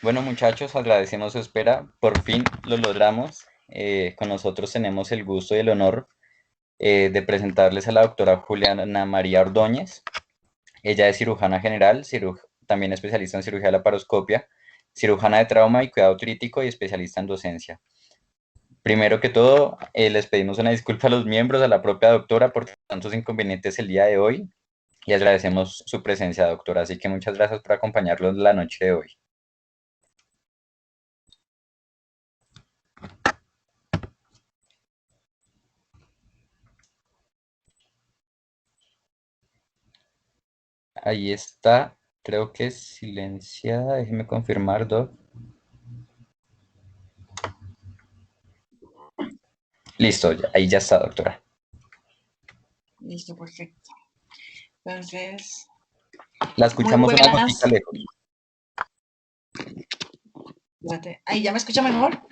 Bueno, muchachos, agradecemos su espera. Por fin lo logramos. Con nosotros tenemos el gusto y el honor de presentarles a la doctora Juliana María Ordóñez. Ella es cirujana general, también especialista en cirugía de laparoscopia, cirujana de trauma y cuidado crítico y especialista en docencia. Primero que todo, les pedimos una disculpa a los miembros, a la propia doctora por tantos inconvenientes el día de hoy y agradecemos su presencia, doctora. Así que muchas gracias por acompañarnos la noche de hoy. Ahí está, creo que es silenciada, déjeme confirmar, Doc. Listo, ahí ya está, doctora. Listo, perfecto. Entonces, La muy escuchamos una gotica buenas. lejos. Espérate, ¿ahí ya me escucha mejor?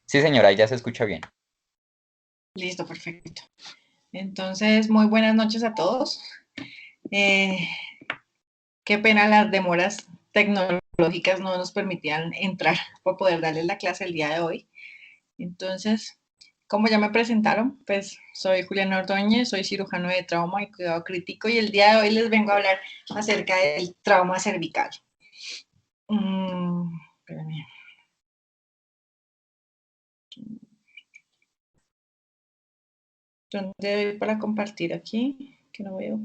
Sí, señora, ahí ya se escucha bien. Listo, perfecto. Entonces, muy buenas noches a todos. Eh, Qué pena las demoras tecnológicas no nos permitían entrar para poder darles la clase el día de hoy. Entonces, como ya me presentaron, pues soy Juliana Ordóñez, soy cirujano de trauma y cuidado crítico y el día de hoy les vengo a hablar acerca del trauma cervical. Espérame. ¿Dónde doy para compartir aquí? Que no veo.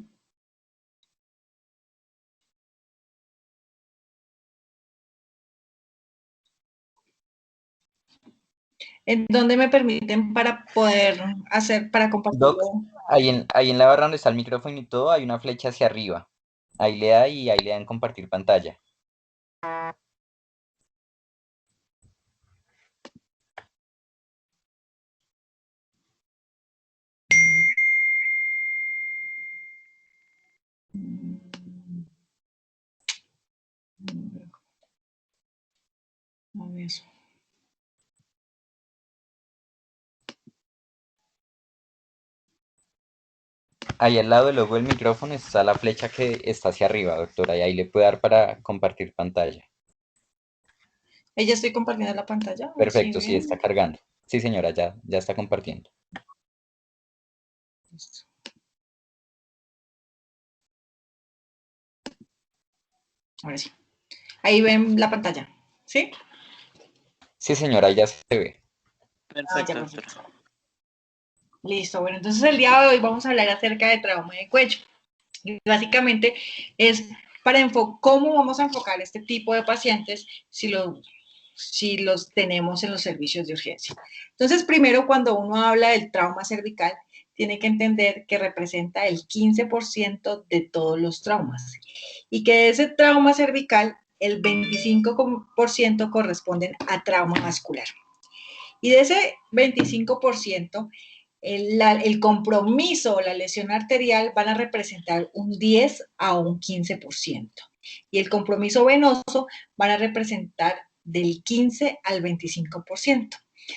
¿En dónde me permiten para poder hacer, para Doc, compartirlo? ahí en la barra donde está el micrófono y todo, hay una flecha hacia arriba. Ahí le da y ahí le dan compartir pantalla. A ver. Ahí al lado del logo del micrófono está la flecha que está hacia arriba, doctora, y ahí le puede dar para compartir pantalla. ¿Ella estoy compartiendo la pantalla? ¿Sí Perfecto, sí, está bien? cargando. Sí, señora, ya está compartiendo. Listo. Ahora sí. Ahí ven la pantalla, ¿sí? Sí, señora, ahí ya se ve. Ya, Perfecto, doctora. perfecto. Listo, bueno, entonces el día de hoy vamos a hablar acerca de trauma de cuello. Y básicamente es para cómo vamos a enfocar este tipo de pacientes si los tenemos en los servicios de urgencia. Entonces, primero, cuando uno habla del trauma cervical, tiene que entender que representa el 15% de todos los traumas y que de ese trauma cervical, el 25% corresponden a trauma vascular. Y de ese 25%, el compromiso o la lesión arterial van a representar un 10 a un 15%. Y el compromiso venoso van a representar del 15 al 25%.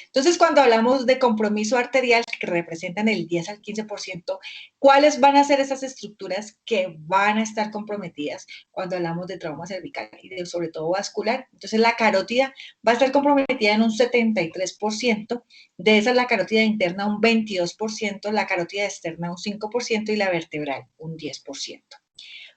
Entonces, cuando hablamos de compromiso arterial, que representan el 10 al 15%, ¿cuáles van a ser esas estructuras que van a estar comprometidas cuando hablamos de trauma cervical y sobre todo vascular? Entonces, la carótida va a estar comprometida en un 73%, de esa la carótida interna un 22%, la carótida externa un 5% y la vertebral un 10%.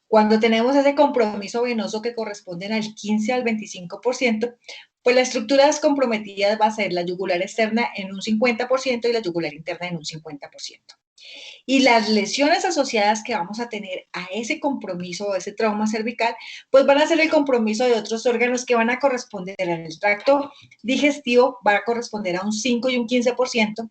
Cuando tenemos ese compromiso venoso que corresponden al 15 al 25%, pues las estructuras comprometidas va a ser la yugular externa en un 50% y la yugular interna en un 50%. Y las lesiones asociadas que vamos a tener a ese compromiso o ese trauma cervical, pues van a ser el compromiso de otros órganos que van a corresponder en el tracto digestivo, va a corresponder a un 5 y un 15%,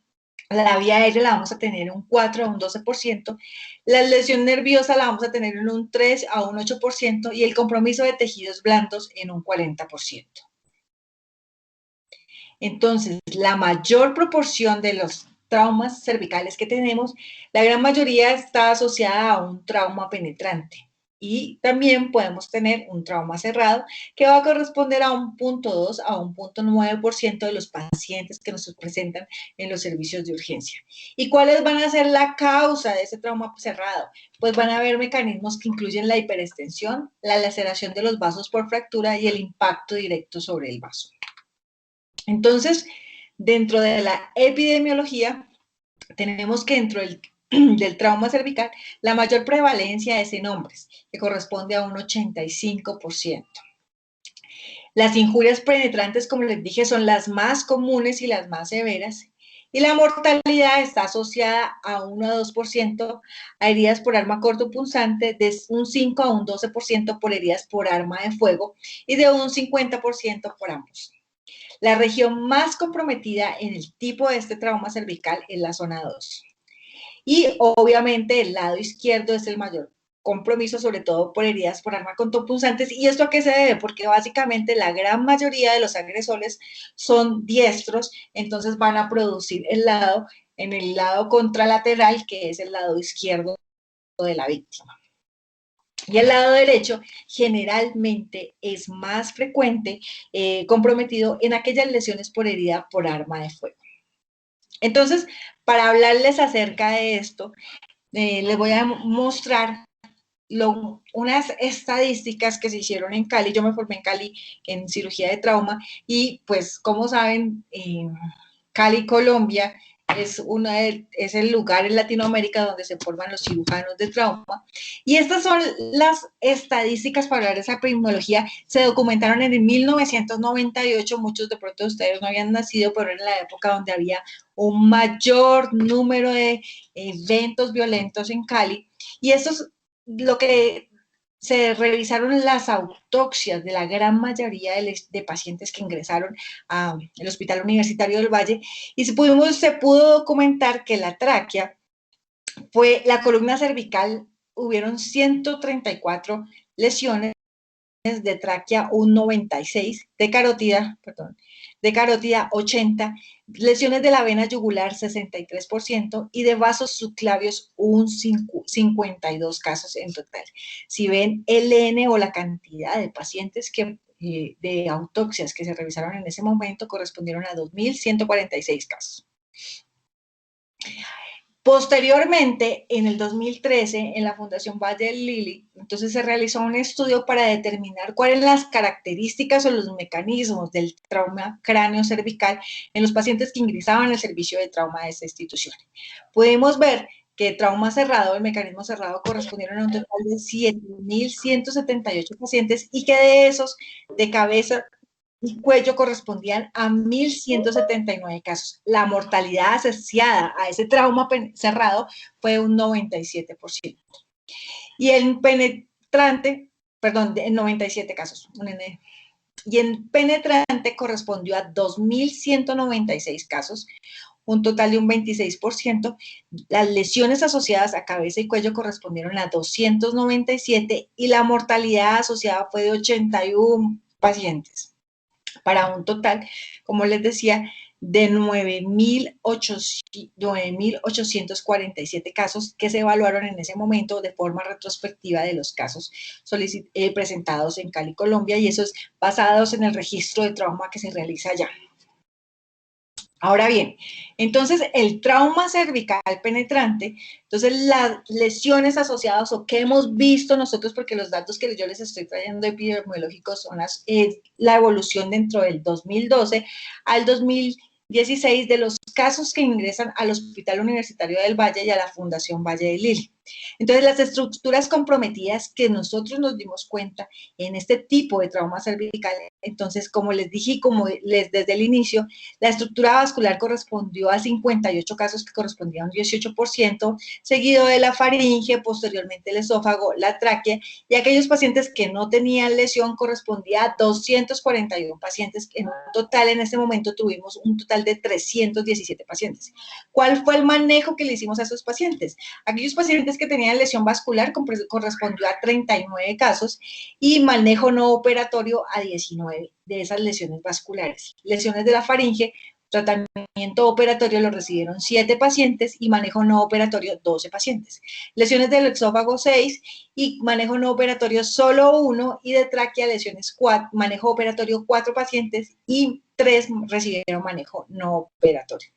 la vía aérea la vamos a tener un 4 a un 12%, la lesión nerviosa la vamos a tener en un 3 a un 8% y el compromiso de tejidos blandos en un 40%. Entonces, la mayor proporción de los traumas cervicales que tenemos, la gran mayoría está asociada a un trauma penetrante. Y también podemos tener un trauma cerrado que va a corresponder a un 0.2 a un 0.9% de los pacientes que nos presentan en los servicios de urgencia. ¿Y cuáles van a ser la causa de ese trauma cerrado? Pues van a haber mecanismos que incluyen la hiperextensión, la laceración de los vasos por fractura y el impacto directo sobre el vaso. Entonces, dentro de la epidemiología, tenemos que dentro del trauma cervical, la mayor prevalencia es en hombres, que corresponde a un 85%. Las injurias penetrantes, como les dije, son las más comunes y las más severas, y la mortalidad está asociada a 1 a 2% a heridas por arma cortopunzante, de un 5 a un 12% por heridas por arma de fuego y de un 50% por ambos. La región más comprometida en el tipo de este trauma cervical es la zona 2. Y obviamente el lado izquierdo es el mayor compromiso, sobre todo por heridas por arma cortopunzantes. ¿Y esto a qué se debe? Porque básicamente la gran mayoría de los agresores son diestros, entonces van a producir en el lado contralateral, que es el lado izquierdo de la víctima. Y el lado derecho generalmente es más frecuente comprometido en aquellas lesiones por herida por arma de fuego. Entonces, para hablarles acerca de esto, les voy a mostrar unas estadísticas que se hicieron en Cali. Yo me formé en Cali en cirugía de trauma y pues como saben, Cali, Colombia, es el lugar en Latinoamérica donde se forman los cirujanos de trauma. Y estas son las estadísticas para hablar de esa epidemiología. Se documentaron en el 1998, muchos de pronto ustedes no habían nacido, pero era la época donde había un mayor número de eventos violentos en Cali. Y estos, lo que se revisaron las autopsias de la gran mayoría de pacientes que ingresaron al Hospital Universitario del Valle y se pudo documentar que la tráquea fue la columna cervical, hubieron 134 lesiones de tráquea, un 96, de carótida 80, lesiones de la vena yugular 63% y de vasos subclavios un 52 casos en total. Si ven el N o la cantidad de pacientes de autopsias que se revisaron en ese momento correspondieron a 2.146 casos. Posteriormente, en el 2013, en la Fundación Valle del Lili, entonces se realizó un estudio para determinar cuáles son las características o los mecanismos del trauma cráneo-cervical en los pacientes que ingresaban al servicio de trauma de esta institución. Pudimos ver que trauma cerrado, el mecanismo cerrado, correspondieron a un total de 7.178 pacientes y que de esos, de cabeza y cuello correspondían a 1.179 casos. La mortalidad asociada a ese trauma cerrado fue un 97%. Y el penetrante, perdón, en 97 casos, y en penetrante correspondió a 2.196 casos, un total de un 26%. Las lesiones asociadas a cabeza y cuello correspondieron a 297 y la mortalidad asociada fue de 81 pacientes, para un total, como les decía, de 9.847 casos que se evaluaron en ese momento de forma retrospectiva de los casos presentados en Cali, Colombia, y esos basados en el registro de trauma que se realiza allá. Ahora bien, entonces el trauma cervical penetrante, entonces las lesiones asociadas o que hemos visto nosotros, porque los datos que yo les estoy trayendo epidemiológicos son la evolución dentro del 2012 al 2016 de los casos que ingresan al Hospital Universitario del Valle y a la Fundación Valle del Lili. Entonces, las estructuras comprometidas que nosotros nos dimos cuenta en este tipo de trauma cervical, entonces, como les dije y como desde el inicio, la estructura vascular correspondió a 58 casos que correspondían a un 18%, seguido de la faringe, posteriormente el esófago, la tráquea, y aquellos pacientes que no tenían lesión correspondía a 241 pacientes. En total, en este momento tuvimos un total de 317 pacientes. ¿Cuál fue el manejo que le hicimos a esos pacientes? Aquellos pacientes que tenían lesión vascular correspondió a 39 casos y manejo no operatorio a 19 de esas lesiones vasculares. Lesiones de la faringe Tratamiento operatorio lo recibieron 7 pacientes y manejo no operatorio 12 pacientes. Lesiones del esófago 6 y manejo no operatorio solo 1 y de tráquea lesiones 4, manejo operatorio 4 pacientes y 3 recibieron manejo no operatorio.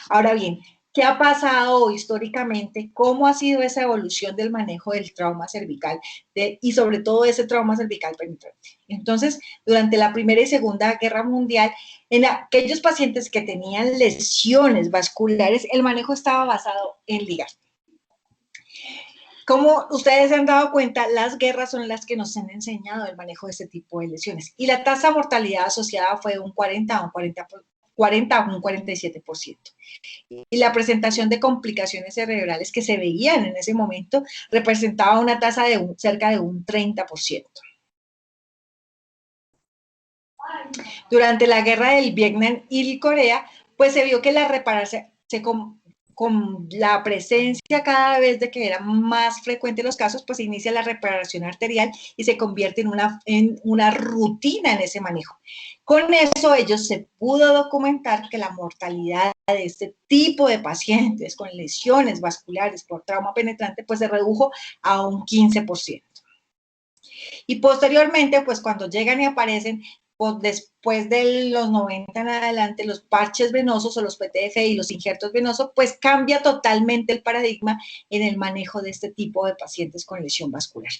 Ahora bien, ¿qué ha pasado históricamente? ¿Cómo ha sido esa evolución del manejo del trauma cervical y sobre todo ese trauma cervical penetrante? Entonces, durante la Primera y Segunda Guerra Mundial, en aquellos pacientes que tenían lesiones vasculares, el manejo estaba basado en ligar. Como ustedes se han dado cuenta, las guerras son las que nos han enseñado el manejo de este tipo de lesiones. Y la tasa de mortalidad asociada fue un 40 a un 47%. Y la presentación de complicaciones cerebrales que se veían en ese momento representaba una tasa de cerca de un 30%. Durante la guerra del Vietnam y Corea, pues se vio que la reparación, con la presencia cada vez de que eran más frecuentes los casos, pues se inicia la reparación arterial y se convierte en una rutina en ese manejo. Con eso ellos se pudo documentar que la mortalidad de este tipo de pacientes con lesiones vasculares por trauma penetrante pues se redujo a un 15%. Y posteriormente, pues cuando llegan y aparecen, pues después de los 90 en adelante, los parches venosos o los PTFE y los injertos venosos, pues cambia totalmente el paradigma en el manejo de este tipo de pacientes con lesión vascular.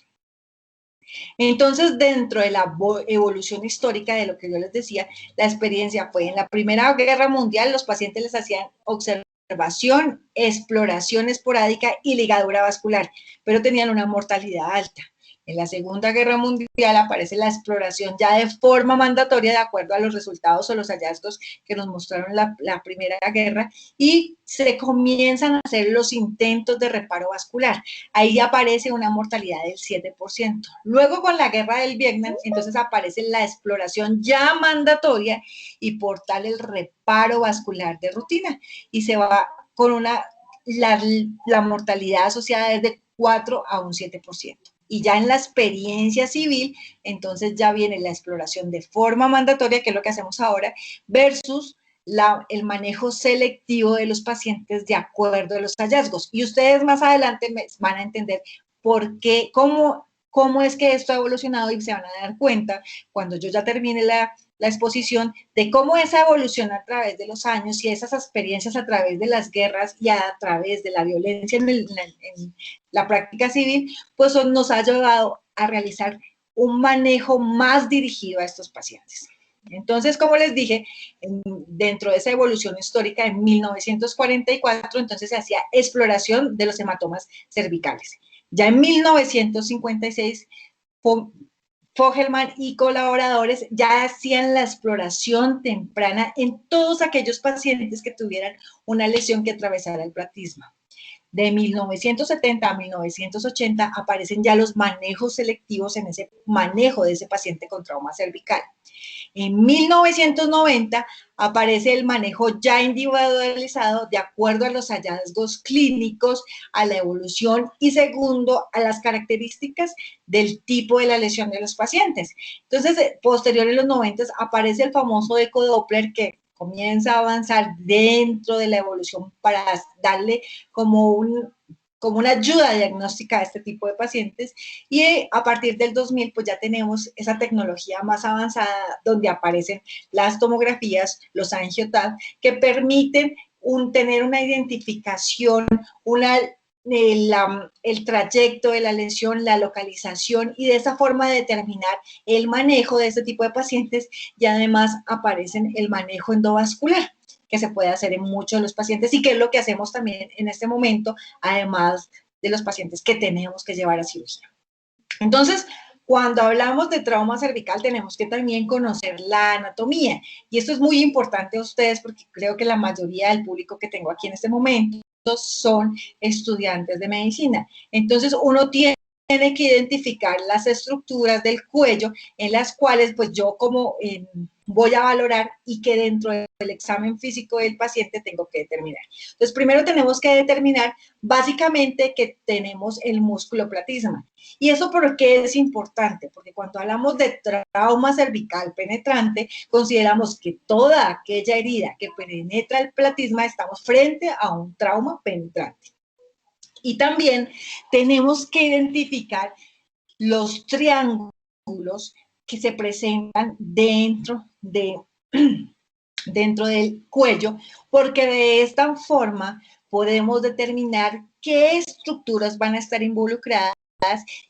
Entonces, dentro de la evolución histórica de lo que yo les decía, la experiencia fue en la Primera Guerra Mundial, los pacientes les hacían observación, exploración esporádica y ligadura vascular, pero tenían una mortalidad alta. En la Segunda Guerra Mundial aparece la exploración ya de forma mandatoria de acuerdo a los resultados o los hallazgos que nos mostraron la Primera Guerra y se comienzan a hacer los intentos de reparo vascular. Ahí aparece una mortalidad del 7%. Luego con la Guerra del Vietnam, entonces aparece la exploración ya mandatoria y por tal el reparo vascular de rutina y se va con la mortalidad asociada es de 4 a un 7%. Y ya en la experiencia civil, entonces ya viene la exploración de forma mandatoria, que es lo que hacemos ahora, versus el manejo selectivo de los pacientes de acuerdo a los hallazgos. Y ustedes más adelante van a entender por qué, cómo es que esto ha evolucionado y se van a dar cuenta cuando yo ya termine la exposición de cómo esa evolución a través de los años y esas experiencias a través de las guerras y a través de la violencia en la práctica civil, pues nos ha llevado a realizar un manejo más dirigido a estos pacientes. Entonces, como les dije, dentro de esa evolución histórica, en 1944, entonces se hacía exploración de los hematomas cervicales. Ya en 1956, Fogelman y colaboradores ya hacían la exploración temprana en todos aquellos pacientes que tuvieran una lesión que atravesara el platisma. De 1970 a 1980 aparecen ya los manejos selectivos en ese manejo de ese paciente con trauma cervical. En 1990 aparece el manejo ya individualizado de acuerdo a los hallazgos clínicos, a la evolución y segundo, a las características del tipo de la lesión de los pacientes. Entonces, posterior en los 90 aparece el famoso ecodoppler que comienza a avanzar dentro de la evolución para darle como una ayuda diagnóstica a este tipo de pacientes y a partir del 2000 pues ya tenemos esa tecnología más avanzada donde aparecen las tomografías, los angioTAC, que permiten tener una identificación, el trayecto de la lesión, la localización y de esa forma de determinar el manejo de este tipo de pacientes y además aparecen el manejo endovascular que se puede hacer en muchos de los pacientes y que es lo que hacemos también en este momento, además de los pacientes que tenemos que llevar a cirugía. Entonces, cuando hablamos de trauma cervical tenemos que también conocer la anatomía y esto es muy importante a ustedes porque creo que la mayoría del público que tengo aquí en este momento son estudiantes de medicina. Entonces, uno tiene tiene que identificar las estructuras del cuello en las cuales pues yo como voy a valorar y que dentro del examen físico del paciente tengo que determinar. Entonces, primero tenemos que determinar básicamente que tenemos el músculo platisma. ¿Y eso por qué es importante? Porque cuando hablamos de trauma cervical penetrante, consideramos que toda aquella herida que penetra el platisma estamos frente a un trauma penetrante. Y también tenemos que identificar los triángulos que se presentan dentro del cuello, porque de esta forma podemos determinar qué estructuras van a estar involucradas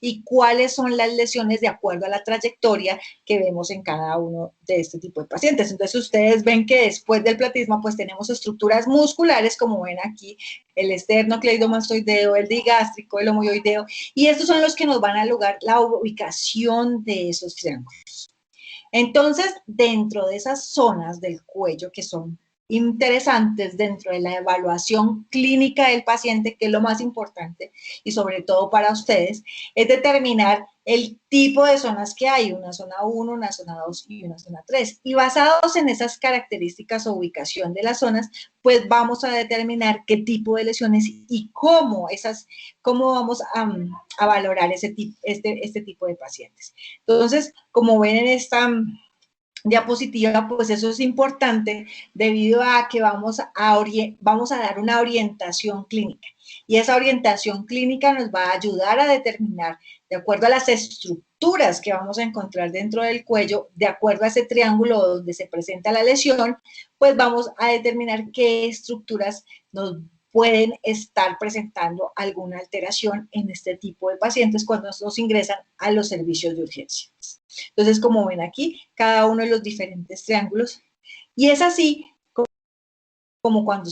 y cuáles son las lesiones de acuerdo a la trayectoria que vemos en cada uno de este tipo de pacientes. Entonces ustedes ven que después del platisma pues tenemos estructuras musculares, como ven aquí, el esternocleidomastoideo, el digástrico, el homoioideo, y estos son los que nos van a lograr la ubicación de esos triángulos. Entonces, dentro de esas zonas del cuello que son interesantes dentro de la evaluación clínica del paciente, que es lo más importante, y sobre todo para ustedes, es determinar el tipo de zonas que hay, una zona 1, una zona 2 y una zona 3. Y basados en esas características o ubicación de las zonas, pues vamos a determinar qué tipo de lesiones y cómo vamos a valorar este tipo de pacientes. Entonces, como ven en esta diapositiva, pues eso es importante debido a que vamos a dar una orientación clínica. Y esa orientación clínica nos va a ayudar a determinar, de acuerdo a las estructuras que vamos a encontrar dentro del cuello, de acuerdo a ese triángulo donde se presenta la lesión, pues vamos a determinar qué estructuras nos pueden estar presentando alguna alteración en este tipo de pacientes cuando nos ingresan a los servicios de urgencias. Entonces, como ven aquí, cada uno de los diferentes triángulos. Y es así como cuando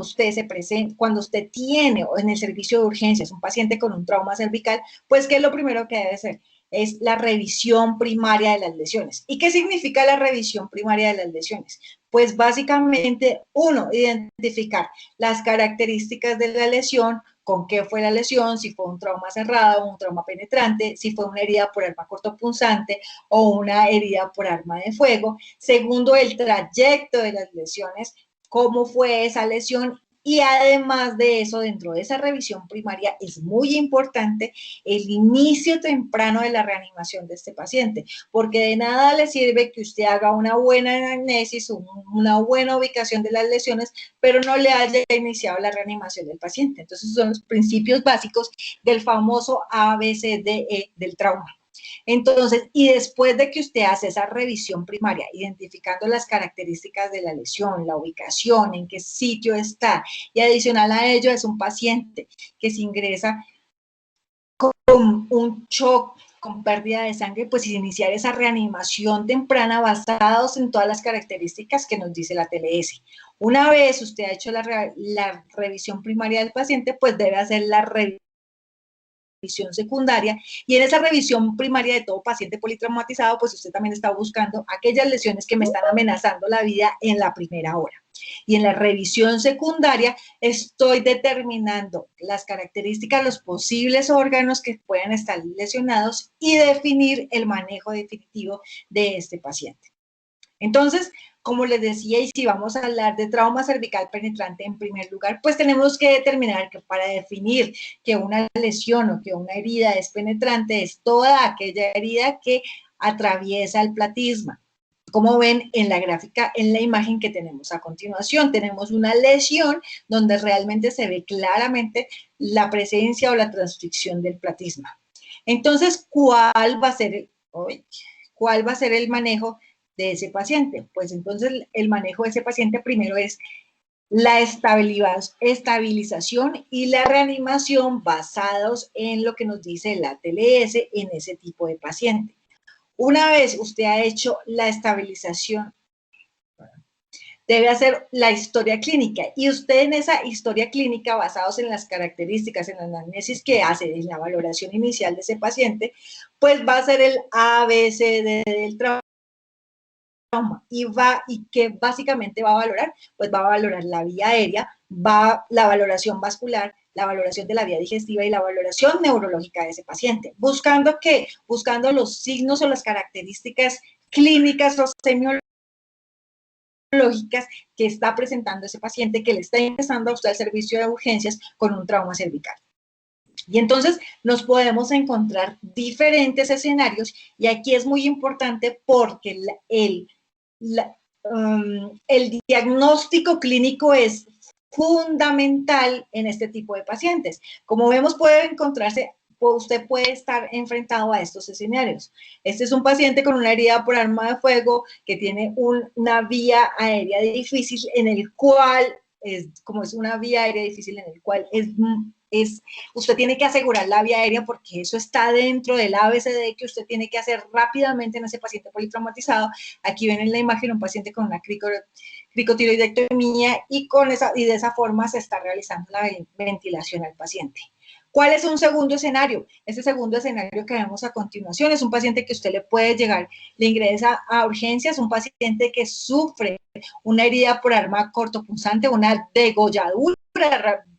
usted tiene en el servicio de urgencias un paciente con un trauma cervical, pues ¿qué es lo primero que debe hacer? Es la revisión primaria de las lesiones. ¿Y qué significa la revisión primaria de las lesiones? Pues básicamente, uno, identificar las características de la lesión, con qué fue la lesión, si fue un trauma cerrado, un trauma penetrante, si fue una herida por arma cortopunzante o una herida por arma de fuego. Segundo, el trayecto de las lesiones, cómo fue esa lesión. Y además de eso, dentro de esa revisión primaria es muy importante el inicio temprano de la reanimación de este paciente, porque de nada le sirve que usted haga una buena anamnesis, una buena ubicación de las lesiones, pero no le haya iniciado la reanimación del paciente. Entonces son los principios básicos del famoso ABCDE del trauma. Entonces, y después de que usted hace esa revisión primaria, identificando las características de la lesión, la ubicación, en qué sitio está, y adicional a ello es un paciente que se ingresa con un shock, con pérdida de sangre, pues iniciar esa reanimación temprana basados en todas las características que nos dice la TLS. Una vez usted ha hecho la revisión primaria del paciente, pues debe hacer la revisión secundaria, y en esa revisión primaria de todo paciente politraumatizado, pues usted también está buscando aquellas lesiones que me están amenazando la vida en la primera hora. Y en la revisión secundaria estoy determinando las características, los posibles órganos que puedan estar lesionados y definir el manejo definitivo de este paciente. Entonces, como les decía, y si vamos a hablar de trauma cervical penetrante en primer lugar, pues tenemos que determinar que para definir que una lesión o que una herida es penetrante es toda aquella herida que atraviesa el platisma. Como ven en la gráfica, en la imagen que tenemos a continuación, tenemos una lesión donde realmente se ve claramente la presencia o la transcripción del platisma. Entonces, ¿cuál va a ser el manejo de ese paciente? Pues entonces el manejo de ese paciente primero es la estabilización y la reanimación basados en lo que nos dice la TLS en ese tipo de paciente. Una vez usted ha hecho la estabilización, debe hacer la historia clínica, y usted en esa historia clínica, basados en las características, en la anamnesis que hace, en la valoración inicial de ese paciente, pues va a hacer el ABCD del trauma. Y que básicamente va a valorar, pues va a valorar la vía aérea, la valoración vascular, la valoración de la vía digestiva y la valoración neurológica de ese paciente. ¿Buscando qué? Buscando los signos o las características clínicas o semiológicas que está presentando ese paciente que le está ingresando a usted al servicio de urgencias con un trauma cervical. Y entonces nos podemos encontrar diferentes escenarios y aquí es muy importante porque el diagnóstico clínico es fundamental en este tipo de pacientes. Como vemos, usted puede estar enfrentado a estos escenarios. Este es un paciente con una herida por arma de fuego que tiene una vía aérea difícil en el cual, como es una vía aérea difícil en el cual usted tiene que asegurar la vía aérea porque eso está dentro del ABCD que usted tiene que hacer rápidamente en ese paciente politraumatizado. Aquí ven en la imagen un paciente con una cricotiroidectomía y de esa forma se está realizando la ventilación al paciente. ¿Cuál es un segundo escenario? Este segundo escenario que vemos a continuación es un paciente que usted le puede llegar, le ingresa a urgencias, un paciente que sufre una herida por arma cortopunzante, una degolladura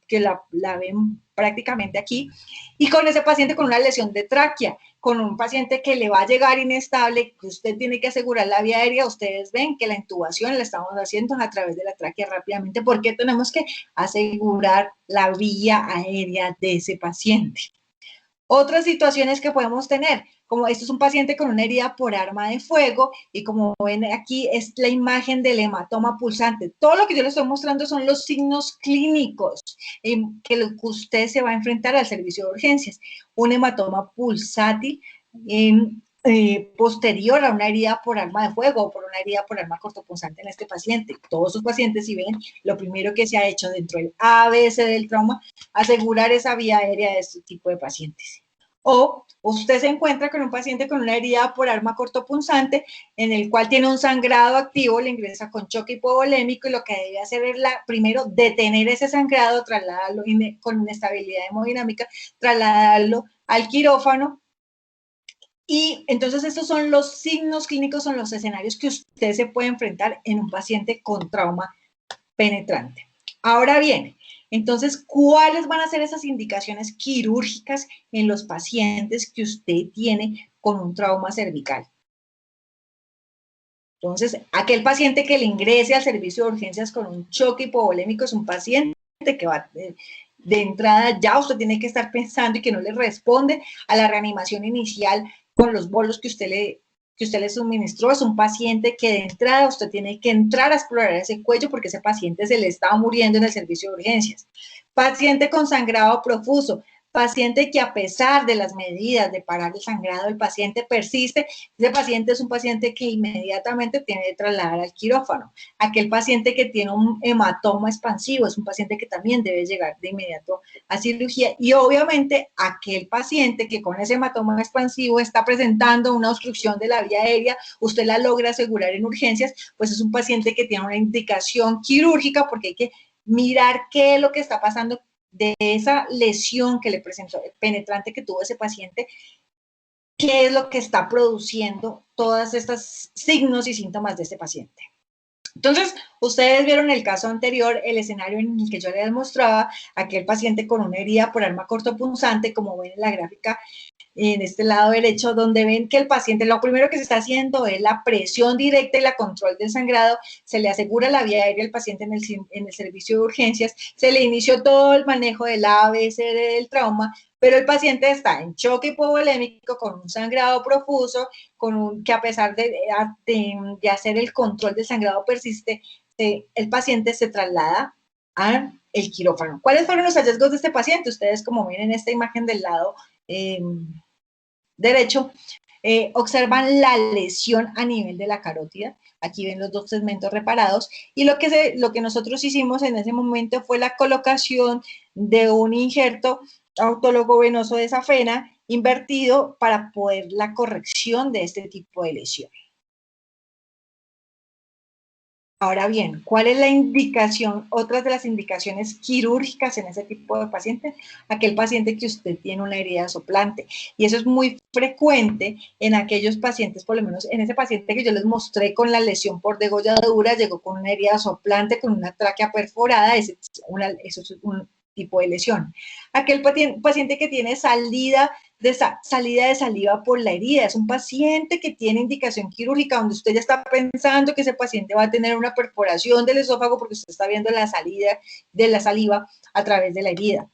que la ven prácticamente aquí, y con ese paciente con una lesión de tráquea, con un paciente que le va a llegar inestable, que usted tiene que asegurar la vía aérea, ustedes ven que la intubación la estamos haciendo a través de la tráquea rápidamente, porque tenemos que asegurar la vía aérea de ese paciente. Otras situaciones que podemos tener, como esto es un paciente con una herida por arma de fuego y como ven aquí es la imagen del hematoma pulsante. Todo lo que yo les estoy mostrando son los signos clínicos que usted se va a enfrentar al servicio de urgencias. Un hematoma pulsátil posterior a una herida por arma de fuego o por una herida por arma cortopunzante en este paciente. Todos sus pacientes, si ven, lo primero que se ha hecho dentro del ABC del trauma, asegurar esa vía aérea de este tipo de pacientes. O usted se encuentra con un paciente con una herida por arma cortopunzante en el cual tiene un sangrado activo, le ingresa con choque hipovolémico y lo que debe hacer es primero detener ese sangrado, trasladarlo con inestabilidad hemodinámica, trasladarlo al quirófano. Y entonces estos son los signos clínicos, son los escenarios que usted se puede enfrentar en un paciente con trauma penetrante. Ahora bien, entonces, ¿cuáles van a ser esas indicaciones quirúrgicas en los pacientes que usted tiene con un trauma cervical? Entonces, aquel paciente que le ingrese al servicio de urgencias con un choque hipovolémico es un paciente que va de entrada, ya usted tiene que estar pensando y que no le responde a la reanimación inicial con los bolos que usted le suministró. Es un paciente que de entrada usted tiene que entrar a explorar ese cuello porque ese paciente se le está muriendo en el servicio de urgencias. Paciente con sangrado profuso, paciente que a pesar de las medidas de parar el sangrado, el paciente persiste. Ese paciente es un paciente que inmediatamente tiene que trasladar al quirófano. Aquel paciente que tiene un hematoma expansivo es un paciente que también debe llegar de inmediato a cirugía. Y obviamente aquel paciente que con ese hematoma expansivo está presentando una obstrucción de la vía aérea, usted la logra asegurar en urgencias, pues es un paciente que tiene una indicación quirúrgica porque hay que mirar qué es lo que está pasando de esa lesión que le presentó, penetrante que tuvo ese paciente, qué es lo que está produciendo todas estas signos y síntomas de este paciente. Entonces, ustedes vieron el caso anterior, el escenario en el que yo les mostraba, aquel paciente con una herida por arma cortopunzante, como ven en la gráfica, en este lado derecho, donde ven que el paciente, lo primero que se está haciendo es la presión directa y la control del sangrado, se le asegura la vía aérea al paciente en el servicio de urgencias, se le inició todo el manejo del ABCD del trauma, pero el paciente está en choque hipovolémico, con un sangrado profuso, que a pesar de hacer el control del sangrado persiste, el paciente se traslada al quirófano. ¿Cuáles fueron los hallazgos de este paciente? Ustedes, como ven en esta imagen del lado derecho, observan la lesión a nivel de la carótida. Aquí ven los dos segmentos reparados. Y lo que nosotros hicimos en ese momento fue la colocación de un injerto autólogo venoso de safena invertido para poder la corrección de este tipo de lesión. Ahora bien, ¿cuál es la indicación? Otras de las indicaciones quirúrgicas en ese tipo de pacientes, aquel paciente que usted tiene una herida soplante. Y eso es muy frecuente en aquellos pacientes, por lo menos en ese paciente que yo les mostré con la lesión por degolladura, llegó con una herida soplante, con una tráquea perforada, eso es un tipo de lesión. Aquel paciente que tiene salida de saliva por la herida, es un paciente que tiene indicación quirúrgica, donde usted ya está pensando que ese paciente va a tener una perforación del esófago porque usted está viendo la salida de la saliva a través de la herida.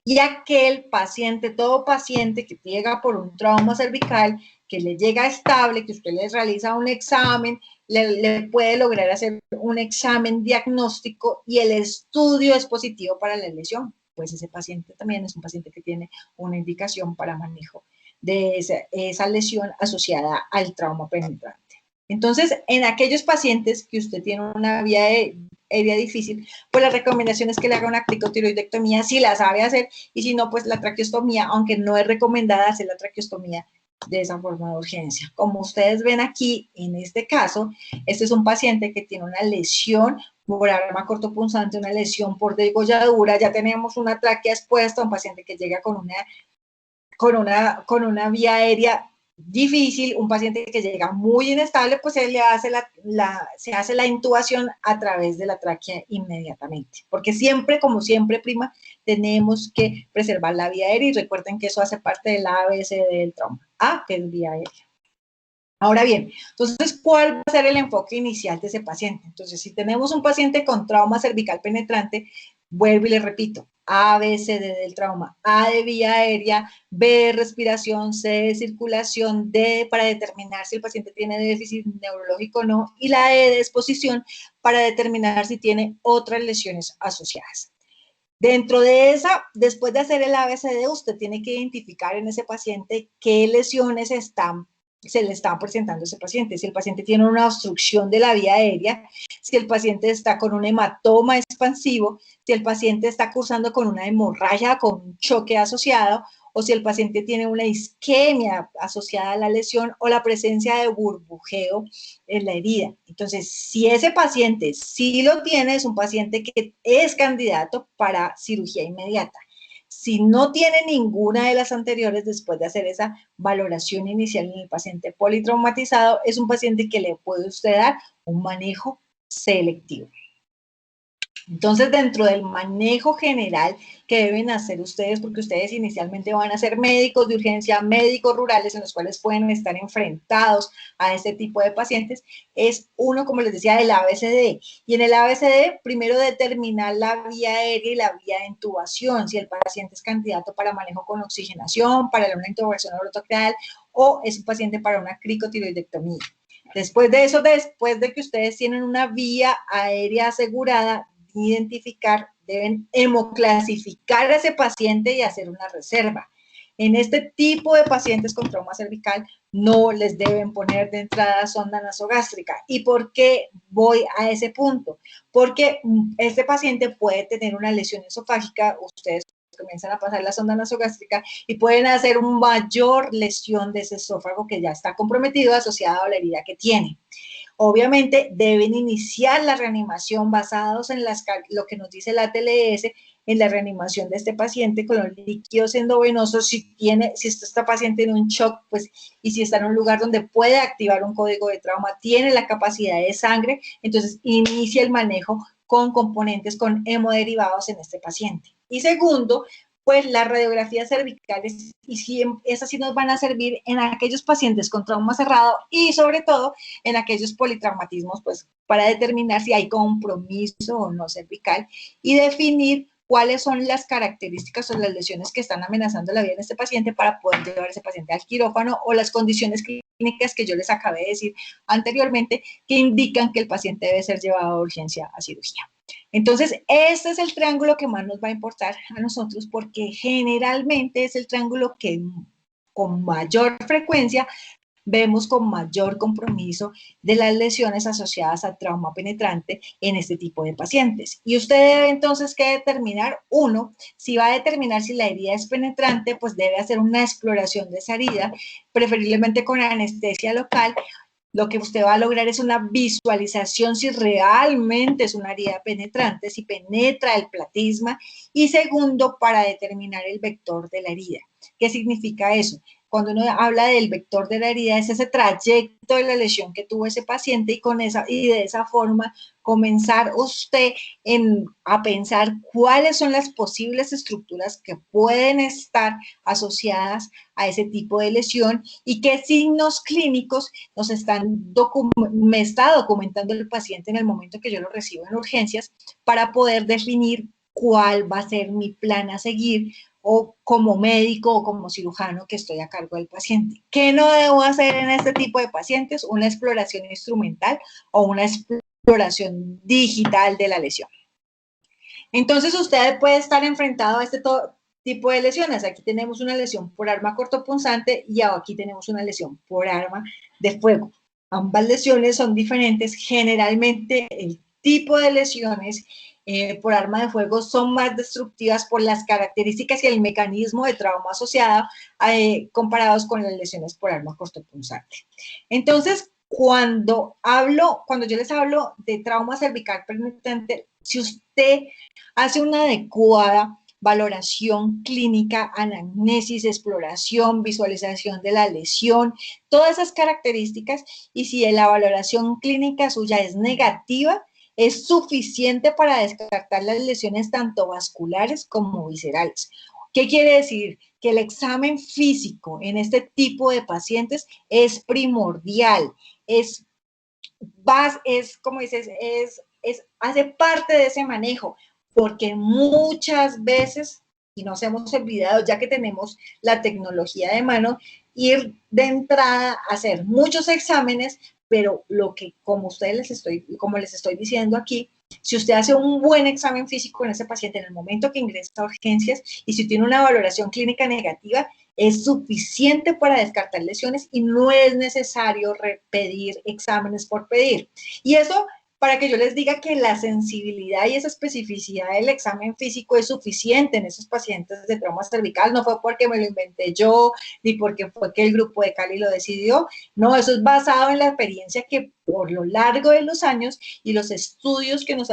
Y aquel paciente, todo paciente que llega por un trauma cervical, que le llega estable, que usted les realiza un examen, le puede lograr hacer un examen diagnóstico y el estudio es positivo para la lesión, pues ese paciente también es un paciente que tiene una indicación para manejo de esa lesión asociada al trauma penetrante. Entonces, en aquellos pacientes que usted tiene una vía aérea difícil, pues la recomendación es que le haga una cricotiroidectomía si la sabe hacer, y si no, pues la traqueostomía, aunque no es recomendada hacer la traqueostomía de esa forma de urgencia. Como ustedes ven aquí, en este caso, este es un paciente que tiene una lesión por arma cortopunzante, una lesión por degolladura, ya tenemos una tráquea expuesta, un paciente que llega con una vía aérea difícil, un paciente que llega muy inestable, pues se le hace se hace la intubación a través de la tráquea inmediatamente, porque siempre, como siempre, prima, tenemos que preservar la vía aérea y recuerden que eso hace parte del ABCD del trauma. A, que es vía aérea. Ahora bien, entonces, ¿cuál va a ser el enfoque inicial de ese paciente? Entonces, si tenemos un paciente con trauma cervical penetrante, vuelvo y le repito, A, B, C, D del trauma, A de vía aérea, B de respiración, C de circulación, D para determinar si el paciente tiene déficit neurológico o no, y la E de exposición para determinar si tiene otras lesiones asociadas. Dentro de esa, después de hacer el ABCD, usted tiene que identificar en ese paciente qué lesiones se le están presentando a ese paciente. Si el paciente tiene una obstrucción de la vía aérea, si el paciente está con un hematoma expansivo, si el paciente está cursando con una hemorragia, con un choque asociado, o si el paciente tiene una isquemia asociada a la lesión o la presencia de burbujeo en la herida. Entonces, si ese paciente sí lo tiene, es un paciente que es candidato para cirugía inmediata. Si no tiene ninguna de las anteriores, después de hacer esa valoración inicial en el paciente politraumatizado, es un paciente que le puede usted dar un manejo selectivo. Entonces, dentro del manejo general que deben hacer ustedes, porque ustedes inicialmente van a ser médicos de urgencia, médicos rurales en los cuales pueden estar enfrentados a este tipo de pacientes, es uno, como les decía, el ABCD. Y en el ABCD, primero determinar la vía aérea y la vía de intubación, si el paciente es candidato para manejo con oxigenación, para una intubación orotraqueal o es un paciente para una cricotiroidectomía. Después de eso, después de que ustedes tienen una vía aérea asegurada, identificar, deben hemoclasificar a ese paciente y hacer una reserva. En este tipo de pacientes con trauma cervical no les deben poner de entrada sonda nasogástrica. ¿Y por qué voy a ese punto? Porque este paciente puede tener una lesión esofágica, ustedes comienzan a pasar la sonda nasogástrica y pueden hacer una mayor lesión de ese esófago que ya está comprometido asociado a la herida que tiene. Obviamente deben iniciar la reanimación basados en lo que nos dice la TLS, en la reanimación de este paciente con los líquidos endovenosos, si este paciente tiene un shock, pues, y si está en un lugar donde puede activar un código de trauma, tiene la capacidad de sangre, entonces inicia el manejo con componentes con hemoderivados en este paciente. Y segundo, pues las radiografías cervicales, y si esas sí nos van a servir en aquellos pacientes con trauma cerrado y sobre todo en aquellos politraumatismos, pues para determinar si hay compromiso o no cervical y definir cuáles son las características o las lesiones que están amenazando la vida de este paciente para poder llevar a ese paciente al quirófano o las condiciones clínicas que yo les acabé de decir anteriormente que indican que el paciente debe ser llevado a urgencia a cirugía. Entonces, este es el triángulo que más nos va a importar a nosotros porque generalmente es el triángulo que con mayor frecuencia vemos con mayor compromiso de las lesiones asociadas al trauma penetrante en este tipo de pacientes. Y usted debe entonces que determinar, uno, si va a determinar si la herida es penetrante, pues debe hacer una exploración de esa herida, preferiblemente con anestesia local. Lo que usted va a lograr es una visualización si realmente es una herida penetrante, si penetra el platisma. Y segundo, para determinar el vector de la herida. ¿Qué significa eso? cuando uno habla del vector de la herida, es ese trayecto de la lesión que tuvo ese paciente y de esa forma comenzar usted a pensar cuáles son las posibles estructuras que pueden estar asociadas a ese tipo de lesión y qué signos clínicos me está documentando el paciente en el momento que yo lo recibo en urgencias para poder definir cuál va a ser mi plan a seguir o como médico o como cirujano que estoy a cargo del paciente. ¿Qué no debo hacer en este tipo de pacientes? Una exploración instrumental o una exploración digital de la lesión. Entonces usted puede estar enfrentado a este tipo de lesiones. Aquí tenemos una lesión por arma cortopunzante y aquí tenemos una lesión por arma de fuego. Ambas lesiones son diferentes. Generalmente el tipo de lesiones por arma de fuego son más destructivas por las características y el mecanismo de trauma asociado comparados con las lesiones por arma cortopunzante. Entonces, cuando yo les hablo de trauma cervical penetrante, si usted hace una adecuada valoración clínica, anamnesis, exploración, visualización de la lesión, todas esas características, y si la valoración clínica suya es negativa, es suficiente para descartar las lesiones tanto vasculares como viscerales. ¿Qué quiere decir? Que el examen físico en este tipo de pacientes es primordial, como dices, hace parte de ese manejo, porque muchas veces, y nos hemos olvidado, ya que tenemos la tecnología de mano, ir de entrada a hacer muchos exámenes, pero como les estoy diciendo aquí, si usted hace un buen examen físico en ese paciente en el momento que ingresa a urgencias y si tiene una valoración clínica negativa, es suficiente para descartar lesiones y no es necesario repetir exámenes por pedir. Y eso para que yo les diga que la sensibilidad y esa especificidad del examen físico es suficiente en esos pacientes de trauma cervical. No fue porque me lo inventé yo, ni porque fue que el grupo de Cali lo decidió. No, eso es basado en la experiencia que por lo largo de los años y los estudios que nos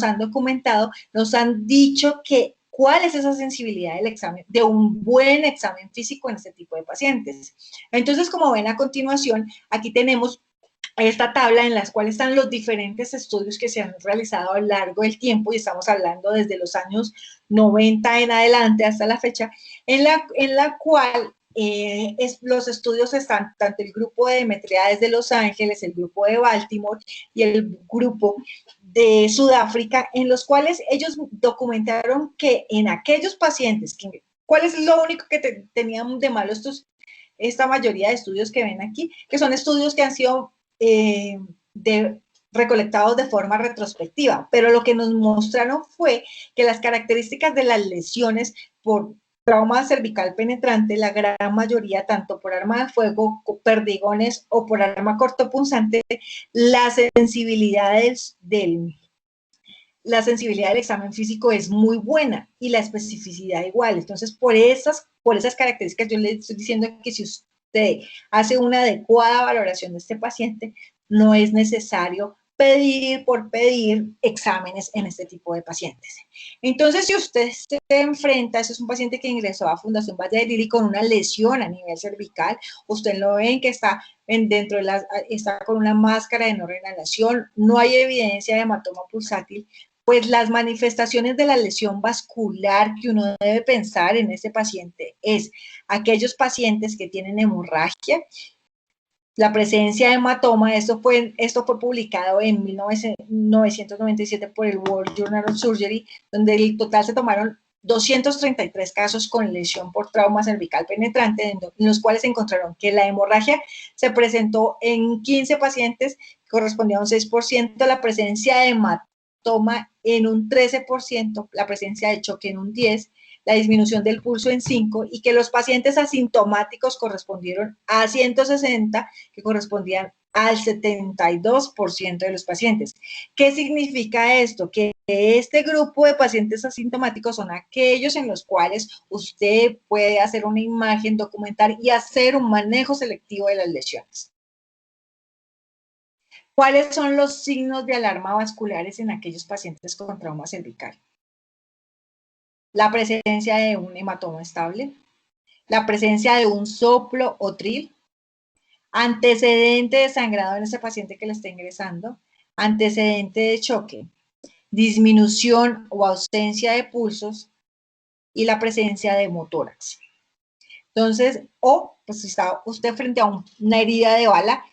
han documentado, nos han dicho que cuál es esa sensibilidad del examen, de un buen examen físico en este tipo de pacientes. Entonces, como ven a continuación, aquí tenemos esta tabla en las cuales están los diferentes estudios que se han realizado a lo largo del tiempo, y estamos hablando desde los años 90 en adelante hasta la fecha, en la cual los estudios están tanto el grupo de Demetriades de Los Ángeles, el grupo de Baltimore y el grupo de Sudáfrica, en los cuales ellos documentaron que en aquellos pacientes, ¿cuál es lo único que tenían de malo esta mayoría de estudios que ven aquí? Que son estudios que han sido recolectados de forma retrospectiva, pero lo que nos mostraron fue que las características de las lesiones por trauma cervical penetrante, la gran mayoría, tanto por arma de fuego, perdigones o por arma cortopunzante, la sensibilidad del examen físico es muy buena y la especificidad igual. Entonces, por esas características, yo le estoy diciendo que si usted hace una adecuada valoración de este paciente, no es necesario pedir por pedir exámenes en este tipo de pacientes. Entonces, si usted se enfrenta, ese es un paciente que ingresó a Fundación Valle del Lili con una lesión a nivel cervical, usted lo ven que está está con una máscara de no reinhalación, no hay evidencia de hematoma pulsátil, pues las manifestaciones de la lesión vascular que uno debe pensar en este paciente es aquellos pacientes que tienen hemorragia, la presencia de hematoma. Esto fue publicado en 1997 por el World Journal of Surgery, donde en total se tomaron 233 casos con lesión por trauma cervical penetrante, en los cuales se encontraron que la hemorragia se presentó en 15 pacientes, correspondía a un 6%, la presencia de hematoma en un 13%, la presencia de choque en un 10%, la disminución del pulso en 5, y que los pacientes asintomáticos correspondieron a 160, que correspondían al 72% de los pacientes. ¿Qué significa esto? Que este grupo de pacientes asintomáticos son aquellos en los cuales usted puede hacer una imagen, documentar y hacer un manejo selectivo de las lesiones. ¿Cuáles son los signos de alarma vasculares en aquellos pacientes con trauma cervical? La presencia de un hematoma estable, la presencia de un soplo o tril, antecedente de sangrado en ese paciente que le está ingresando, antecedente de choque, disminución o ausencia de pulsos y la presencia de hemotórax. Entonces, o pues está usted frente a una herida de bala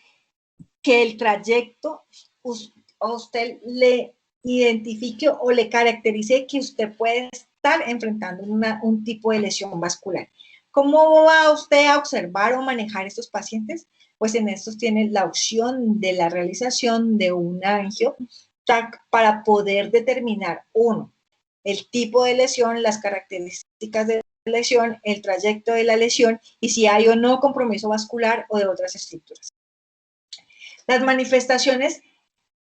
que el trayecto a usted le identifique o le caracterice que usted puede estar enfrentando un tipo de lesión vascular. ¿Cómo va usted a observar o manejar estos pacientes? Pues en estos tiene la opción de la realización de un angio para poder determinar, uno, el tipo de lesión, las características de la lesión, el trayecto de la lesión y si hay o no compromiso vascular o de otras estructuras. Las manifestaciones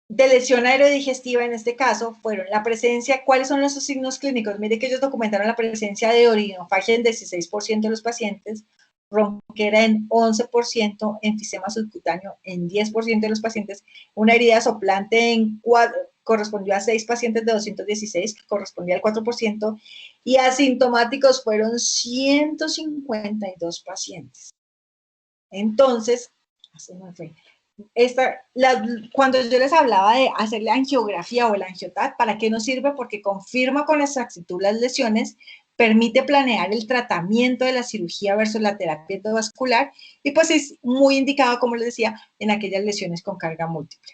de lesión aerodigestiva en este caso fueron la presencia, ¿cuáles son los signos clínicos? Mire que ellos documentaron la presencia de orinofagia en 16% de los pacientes, ronquera en 11%, enfisema subcutáneo en 10% de los pacientes, una herida soplante en 4, correspondió a 6 pacientes de 216, que correspondía al 4%, y asintomáticos fueron 152 pacientes. Entonces, así me fue. Cuando yo les hablaba de hacer la angiografía o el angiotat, ¿para qué nos sirve? Porque confirma con exactitud las lesiones, permite planear el tratamiento de la cirugía versus la terapia endovascular y pues es muy indicado, como les decía, en aquellas lesiones con carga múltiple.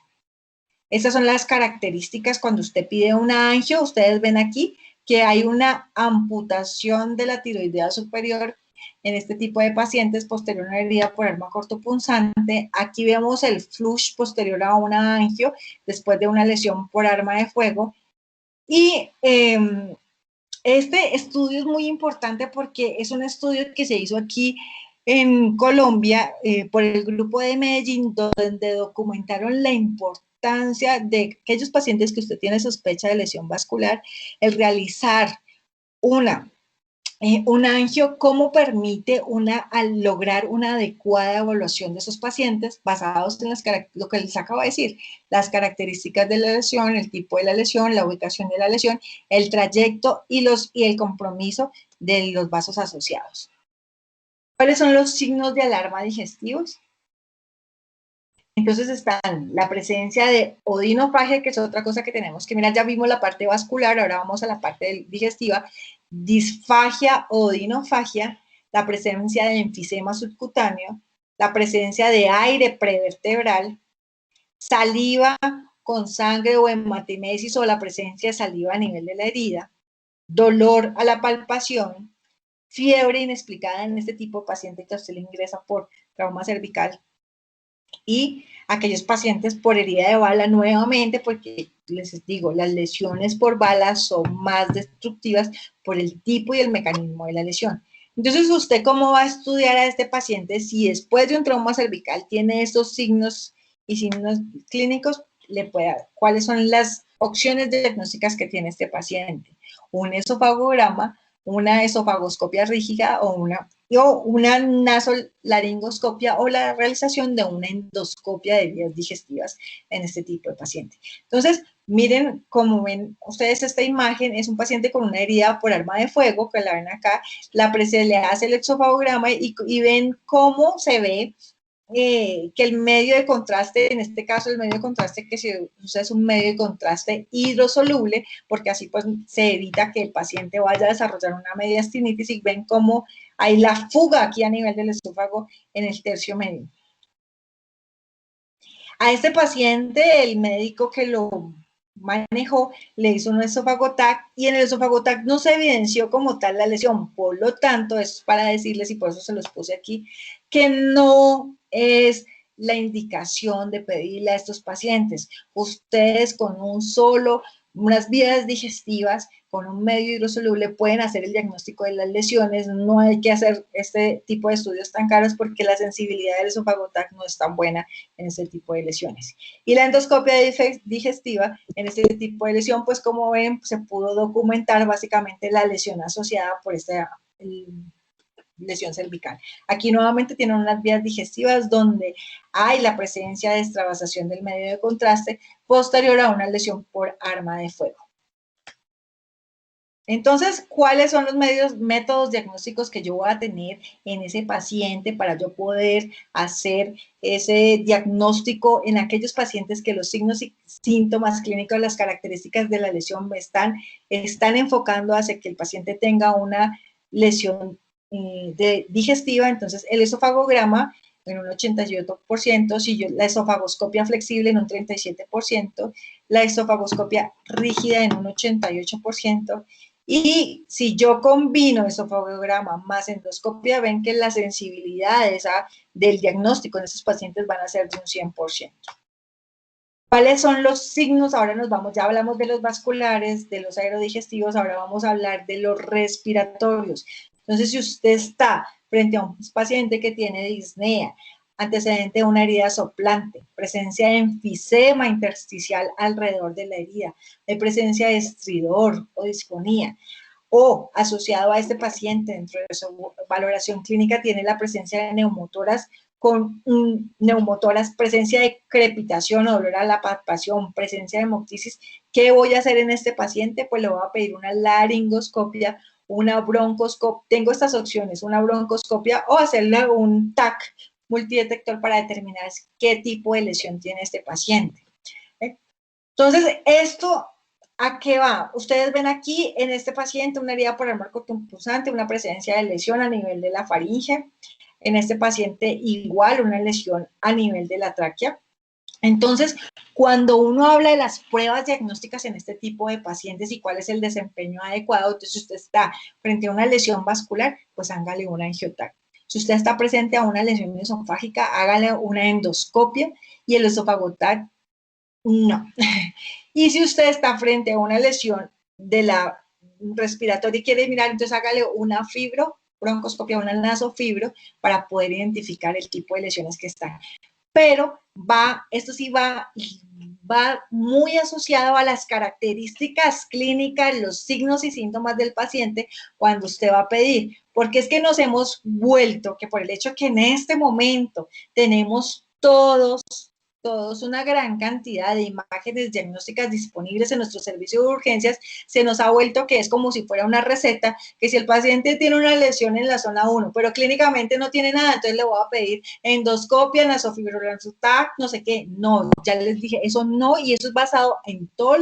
Estas son las características cuando usted pide una angio. Ustedes ven aquí que hay una amputación de la tiroidea superior en este tipo de pacientes posterior a una herida por arma cortopunzante. Aquí vemos el flush posterior a una angio después de una lesión por arma de fuego. Y este estudio es muy importante porque es un estudio que se hizo aquí en Colombia por el grupo de Medellín, donde documentaron la importancia de aquellos pacientes que usted tiene sospecha de lesión vascular, el realizar un angio, cómo permite al lograr una adecuada evaluación de esos pacientes basados en lo que les acabo de decir, las características de la lesión, el tipo de la lesión, la ubicación de la lesión, el trayecto y el compromiso de los vasos asociados. ¿Cuáles son los signos de alarma digestivos? Entonces están la presencia de odinofagia, que es otra cosa que tenemos que mirar. Ya vimos la parte vascular, ahora vamos a la parte digestiva. Disfagia o odinofagia, la presencia de enfisema subcutáneo, la presencia de aire prevertebral, saliva con sangre o hematimesis o la presencia de saliva a nivel de la herida, dolor a la palpación, fiebre inexplicada en este tipo de paciente que a usted le ingresa por trauma cervical, y aquellos pacientes por herida de bala nuevamente, porque les digo, las lesiones por bala son más destructivas por el tipo y el mecanismo de la lesión. Entonces, ¿usted cómo va a estudiar a este paciente si después de un trauma cervical tiene estos signos y signos clínicos? ¿Cuáles son las opciones diagnósticas que tiene este paciente? Un esofagograma, una esofagoscopia rígida o una nasolaringoscopia o la realización de una endoscopia de vías digestivas en este tipo de paciente. Entonces, miren, como ven ustedes esta imagen, es un paciente con una herida por arma de fuego, que la ven acá, se le hace el exofagograma y ven cómo se ve que el medio de contraste, en este caso el medio de contraste que se usa es un medio de contraste hidrosoluble, porque así pues se evita que el paciente vaya a desarrollar una mediastinitis y ven cómo hay la fuga aquí a nivel del esófago en el tercio medio. A este paciente el médico que lo manejó le hizo un esofagotac y en el esofagotac no se evidenció como tal la lesión, por lo tanto es para decirles, y por eso se los puse aquí, que no es la indicación de pedirle a estos pacientes. Ustedes con unas vías digestivas, con un medio hidrosoluble pueden hacer el diagnóstico de las lesiones. No hay que hacer este tipo de estudios tan caros porque la sensibilidad del esofagotac no es tan buena en este tipo de lesiones. Y la endoscopia digestiva en este tipo de lesión, pues como ven, se pudo documentar básicamente la lesión asociada por esta lesión cervical. Aquí nuevamente tienen unas vías digestivas donde hay la presencia de extravasación del medio de contraste posterior a una lesión por arma de fuego. Entonces, ¿cuáles son los métodos diagnósticos que yo voy a tener en ese paciente para yo poder hacer ese diagnóstico en aquellos pacientes que los signos y síntomas clínicos, las características de la lesión están enfocando hacia que el paciente tenga una lesión digestiva? Entonces, el esofagograma en un 88%, si yo, la esofagoscopia flexible en un 37%, la esofagoscopia rígida en un 88%, y si yo combino esofagograma más endoscopia, ven que la sensibilidad del diagnóstico en esos pacientes van a ser de un 100%. ¿Cuáles son los signos? Ahora nos vamos, ya hablamos de los vasculares, de los aerodigestivos, ahora vamos a hablar de los respiratorios. Entonces, si usted está frente a un paciente que tiene disnea, antecedente de una herida soplante, presencia de enfisema intersticial alrededor de la herida, de presencia de estridor o disfonía, o asociado a este paciente dentro de su valoración clínica tiene la presencia de neumotoras con neumotoras, presencia de crepitación o dolor a la palpación, presencia de hemoptisis. ¿Qué voy a hacer en este paciente? Pues le voy a pedir una laringoscopia, una broncoscopia, tengo estas opciones, una broncoscopia o hacerle un TAC multidetector para determinar qué tipo de lesión tiene este paciente. Entonces, esto, ¿a qué va? Ustedes ven aquí en este paciente una herida por el marco punzante, una presencia de lesión a nivel de la faringe. En este paciente igual una lesión a nivel de la tráquea. Entonces, cuando uno habla de las pruebas diagnósticas en este tipo de pacientes y cuál es el desempeño adecuado, entonces usted está frente a una lesión vascular, pues hágale una angiotac. Si usted está presente a una lesión esofágica, hágale una endoscopia y el esofagotac no. Y si usted está frente a una lesión de la respiratoria y quiere mirar, entonces hágale una broncoscopia, una nasofibro para poder identificar el tipo de lesiones que están. Pero esto sí va muy asociado a las características clínicas, los signos y síntomas del paciente cuando usted va a pedir, porque es que nos hemos vuelto que por el hecho que en este momento tenemos todos una gran cantidad de imágenes diagnósticas disponibles en nuestro servicio de urgencias, se nos ha vuelto que es como si fuera una receta, que si el paciente tiene una lesión en la zona 1, pero clínicamente no tiene nada, entonces le voy a pedir endoscopia, nasofibrinogen, no sé qué. No, ya les dije, eso no, y eso es basado en todos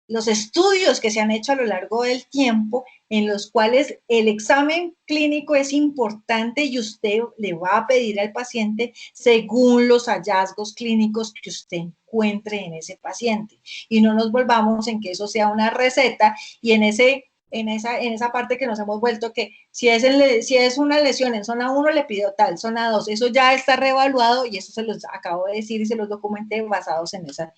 los estudios que se han hecho a lo largo del tiempo, en los cuales el examen clínico es importante y usted le va a pedir al paciente según los hallazgos clínicos que usted encuentre en ese paciente. Y no nos volvamos en que eso sea una receta y en esa parte que nos hemos vuelto que si es una lesión en zona 1 le pido tal, zona 2, eso ya está reevaluado y eso se los acabo de decir y se los documenté basados en esa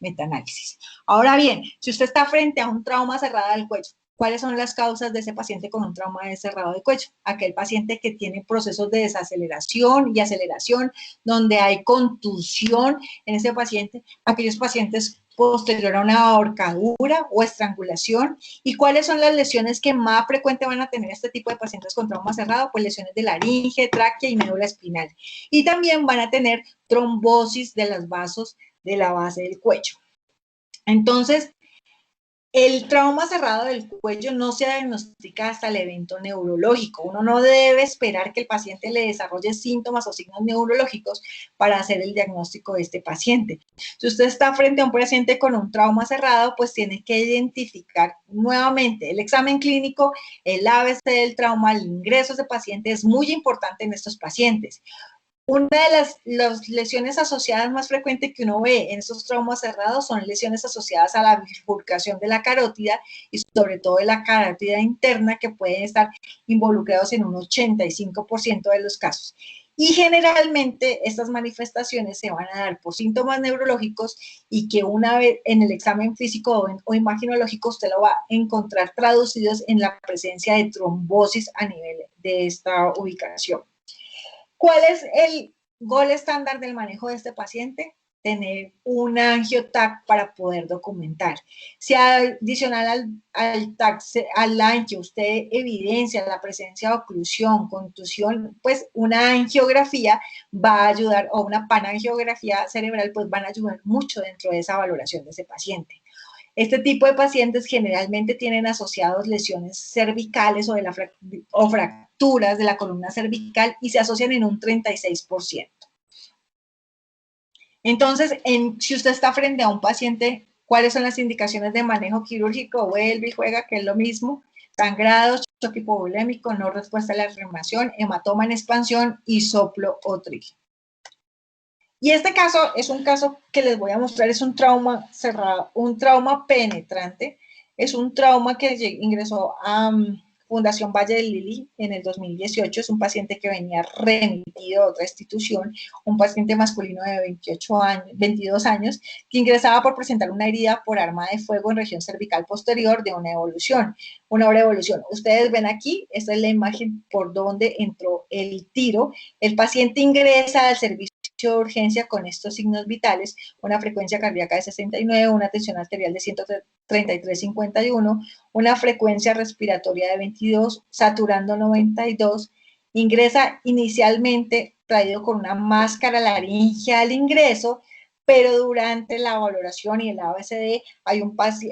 metaanálisis. Ahora bien, si usted está frente a un trauma cerrado del cuello, ¿cuáles son las causas de ese paciente con un trauma cerrado del cuello? Aquel paciente que tiene procesos de desaceleración y aceleración, donde hay contusión en ese paciente, aquellos pacientes posterior a una ahorcadura o estrangulación. ¿Y cuáles son las lesiones que más frecuente van a tener este tipo de pacientes con trauma cerrado? Pues lesiones de laringe, tráquea y médula espinal. Y también van a tener trombosis de los vasos de la base del cuello. Entonces, el trauma cerrado del cuello no se diagnostica hasta el evento neurológico. Uno no debe esperar que el paciente le desarrolle síntomas o signos neurológicos para hacer el diagnóstico de este paciente. Si usted está frente a un paciente con un trauma cerrado, pues tiene que identificar nuevamente el examen clínico, el ABC del trauma, el ingreso de paciente es muy importante en estos pacientes. Una de las lesiones asociadas más frecuentes que uno ve en esos traumas cerrados son lesiones asociadas a la bifurcación de la carótida y sobre todo de la carótida interna, que pueden estar involucrados en un 85% de los casos. Y generalmente estas manifestaciones se van a dar por síntomas neurológicos y que una vez en el examen físico o imaginológico usted lo va a encontrar traducidos en la presencia de trombosis a nivel de esta ubicación. ¿Cuál es el gol estándar del manejo de este paciente? Tener una angiotac para poder documentar. Si adicional al TAC, al angio, usted evidencia la presencia de oclusión, contusión, pues una angiografía va a ayudar, o una panangiografía cerebral, pues van a ayudar mucho dentro de esa valoración de ese paciente. Este tipo de pacientes generalmente tienen asociados lesiones cervicales o fracturas de la columna cervical y se asocian en un 36%. Entonces, si usted está frente a un paciente, ¿cuáles son las indicaciones de manejo quirúrgico? Vuelve y juega, que es lo mismo. Sangrado, choque hipovolémico, no respuesta a la reanimación, hematoma en expansión y soplo o tril. Y este caso es un caso que les voy a mostrar, es un trauma cerrado, un trauma penetrante, es un trauma que ingresó a Fundación Valle del Lili en el 2018, es un paciente que venía remitido a otra institución, un paciente masculino de 22 años, que ingresaba por presentar una herida por arma de fuego en región cervical posterior de una evolución, una obra de evolución. Ustedes ven aquí, esta es la imagen por donde entró el tiro, el paciente ingresa al servicio de urgencia con estos signos vitales, una frecuencia cardíaca de 69, una tensión arterial de 133/51, una frecuencia respiratoria de 22, saturando 92, ingresa inicialmente traído con una máscara laringea al ingreso, pero durante la valoración y el ABCD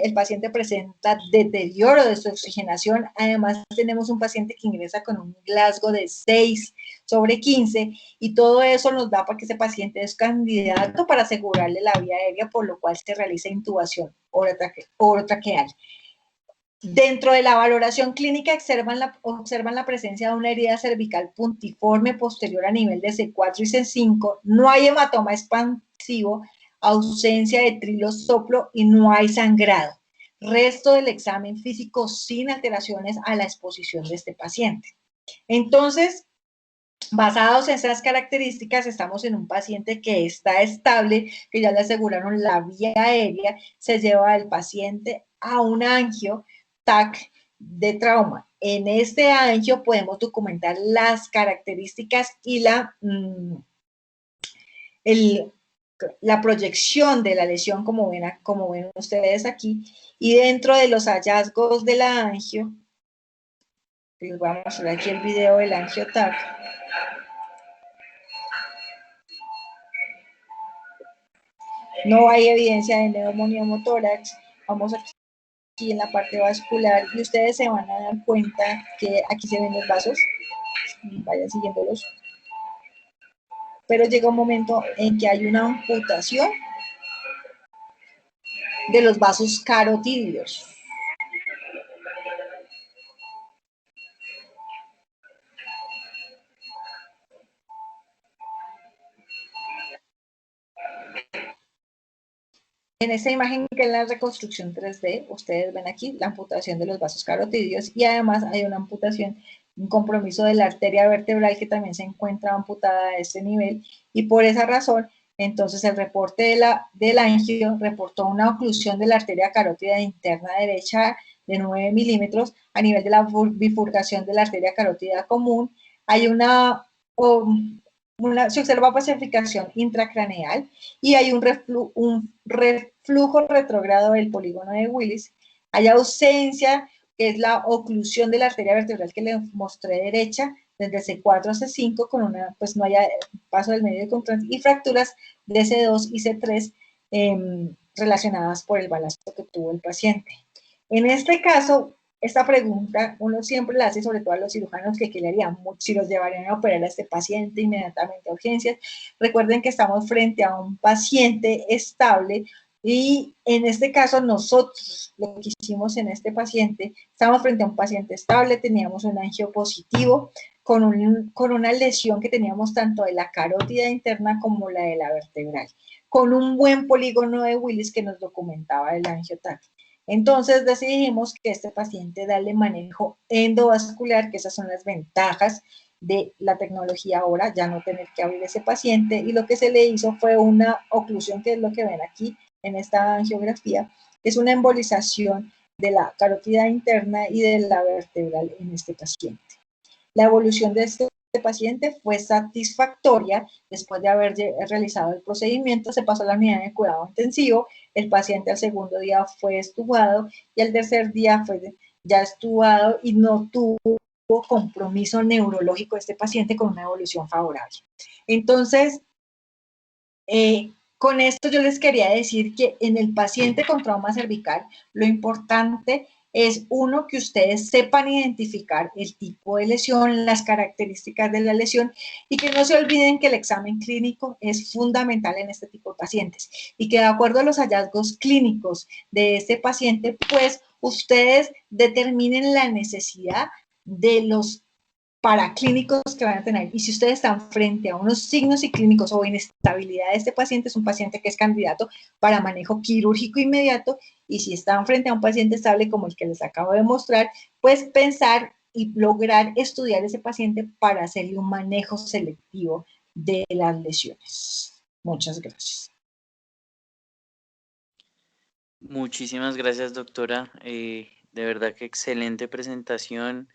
el paciente presenta deterioro de su oxigenación. Además, tenemos un paciente que ingresa con un Glasgow de 6/15 y todo eso nos da para que ese paciente es candidato para asegurarle la vía aérea, por lo cual se realiza intubación orotraqueal. Dentro de la valoración clínica observan la presencia de una herida cervical puntiforme posterior a nivel de C4 y C5, no hay hematoma expansivo, ausencia de trilo soplo y no hay sangrado. Resto del examen físico sin alteraciones a la exposición de este paciente. Entonces, basados en esas características, estamos en un paciente que está estable, que ya le aseguraron la vía aérea, se lleva al paciente a un angio TAC de trauma. En este angio podemos documentar las características y la proyección de la lesión, como ven ustedes aquí, y dentro de los hallazgos de la angio, les voy a mostrar aquí el video del angio TAC. No hay evidencia de neumonía hemotórax. Vamos aquí en la parte vascular y ustedes se van a dar cuenta que aquí se ven los vasos. Vayan siguiéndolos. Pero llega un momento en que hay una amputación de los vasos carotídeos. En esta imagen, que es la reconstrucción 3D, ustedes ven aquí la amputación de los vasos carotídeos y además hay una amputación, un compromiso de la arteria vertebral que también se encuentra amputada a este nivel, y por esa razón, entonces el reporte del angio reportó una oclusión de la arteria carótida interna derecha de 9 milímetros a nivel de la bifurcación de la arteria carótida común. Hay se observa pacificación intracraneal y hay un reflujo retrógrado del polígono de Willis. Hay ausencia, que es la oclusión de la arteria vertebral que les mostré derecha, desde C4 a C5, con pues no haya paso del medio de contraste, y fracturas de C2 y C3 relacionadas por el balazo que tuvo el paciente. En este caso, esta pregunta uno siempre la hace, sobre todo a los cirujanos, que qué le harían, si los llevarían a operar a este paciente inmediatamente a urgencias. Recuerden que estamos frente a un paciente estable y en este caso nosotros lo que hicimos en este paciente, estamos frente a un paciente estable, teníamos un angio positivo con una lesión que teníamos tanto de la carótida interna como la de la vertebral, con un buen polígono de Willis que nos documentaba el angiotac. Entonces decidimos que este paciente darle manejo endovascular, que esas son las ventajas de la tecnología ahora, ya no tener que abrir ese paciente, y lo que se le hizo fue una oclusión, que es lo que ven aquí en esta angiografía, es una embolización de la carótida interna y de la vertebral en este paciente. La evolución de este paciente fue satisfactoria. Después de haber realizado el procedimiento, se pasó a la unidad de cuidado intensivo. El paciente al segundo día fue estubado y al tercer día fue ya estubado y no tuvo compromiso neurológico este paciente, con una evolución favorable. Entonces, con esto yo les quería decir que en el paciente con trauma cervical, lo importante es, uno, que ustedes sepan identificar el tipo de lesión, las características de la lesión, y que no se olviden que el examen clínico es fundamental en este tipo de pacientes, y que de acuerdo a los hallazgos clínicos de este paciente, pues ustedes determinen la necesidad de los paraclínicos que van a tener. Y si ustedes están frente a unos signos y clínicos o inestabilidad de este paciente, es un paciente que es candidato para manejo quirúrgico inmediato. Y si están frente a un paciente estable como el que les acabo de mostrar, pues pensar y lograr estudiar ese paciente para hacerle un manejo selectivo de las lesiones. Muchas gracias. Muchísimas gracias, doctora. De verdad que excelente presentación,